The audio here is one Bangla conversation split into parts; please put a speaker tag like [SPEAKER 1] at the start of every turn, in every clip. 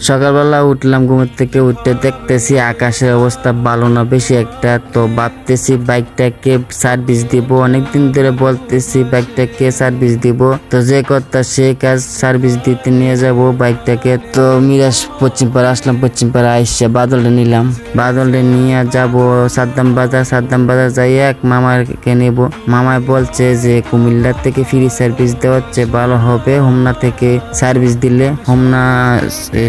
[SPEAKER 1] সকালবেলা উঠলাম ঘুম থেকে, উঠতে দেখতেছি আকাশের অবস্থা ভালো না বেশি একটা। তো ভাবতেছি বাইকটাকে সার্ভিস দিব, অনেকদিন ধরে বলতেছি বাইকটাকে সার্ভিস দিব। তো যে কথা সে কাজ, সার্ভিস দিতে নিয়ে যাব বাইকটাকে। তো মিরাজ পশ্চিম পাড়া আসলাম, পশ্চিম পাড়া আইসা বাদলটা নিলাম, বাদলটা নিয়ে যাব সাদ্দাম বাজার যাই এক মামাকে নেব। মামায় বলছে যে কুমিল্লা থেকে ফ্রি সার্ভিস দেওয়া হচ্ছে, ভালো হবে হোমনা থেকে সার্ভিস দিলে, হোমনা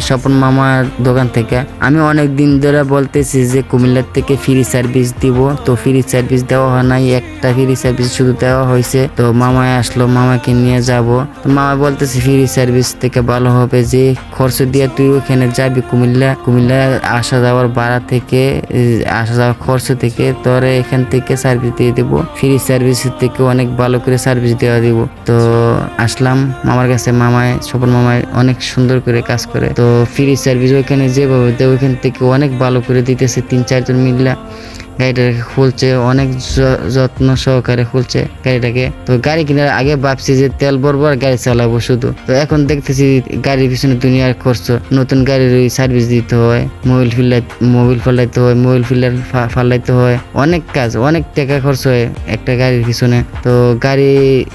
[SPEAKER 1] স্বপন মামার দোকান থেকে। আমি অনেক দিন ধরে বলতেছি যে কুমিল্লার থেকে ফ্রি সার্ভিস দিব, তো ফ্রি সার্ভিস দেওয়া হয় নাই, একটা ফ্রি সার্ভিস শুধু দেওয়া হয়েছে। তো মামায় আসলো, মামাকে নিয়ে যাব। তো মামা বলতেছে ফ্রি সার্ভিস থেকে ভালো হবে, যে খরচ দিয়ে তুই ওখানে যাবি কুমিল্লা আসা যাওয়ার ভাড়া থেকে, আসা যাওয়ার খরচ থেকে তোরে এখান থেকে সার্ভিস দিয়ে দেবো, ফ্রি সার্ভিস থেকে অনেক ভালো করে সার্ভিস দেওয়া দিব। তো আসলাম মামার কাছে, স্বপন মামায় অনেক সুন্দর করে কাজ করে। তো ফ্রি সার্ভিস ওইখানে যেভাবে দেয় ওইখান থেকে অনেক ভালো করে দিতেছে, 3-4 জন মিল্লা গাড়িটাকে খুলছে, অনেক যত্ন সহকারে খুলছে গাড়িটাকে। তো গাড়ি কেনার আগে ভাবছি যে তেল ভরবো আর গাড়ি চালাবো শুধু, তো এখন দেখতেছি গাড়ির পিছনে দুনিয়ার খরচ। নতুন গাড়ির সার্ভিস দিতে হয়, মোবিল ফালাইতে হয়, মোবিল ফিল্টার ফালাইতে হয়, অনেক কাজ, অনেক টাকা খরচ হয় একটা গাড়ির পিছনে। তো গাড়ি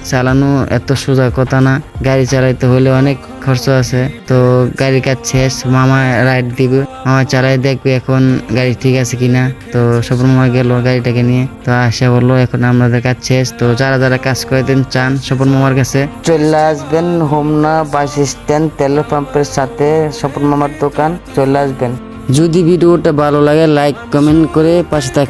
[SPEAKER 1] চালানো এত সোজা কথা না, গাড়ি চালাইতে হলে অনেক খরচ আছে। তো গাড়ির কাজ শেষ, মামা রাইড দিবে, মামা চালাই দেখবে এখন গাড়ি ঠিক আছে কিনা। তো স্বপন মামা গেল গাড়িটাকে নিয়ে, তো আসা বললো এখন আমাদের কাজ শেষ। তো যারা কাজ করে দেন চান স্বপন মামার কাছে চলে আসবেন, হোমনা বাস স্ট্যান্ড তেলের পাম্পের সাথে স্বপন মামার দোকান, চলে আসবেন। যদি ভিডিওটা ভালো লাগে লাইক কমেন্ট করে পাশে থাকবেন।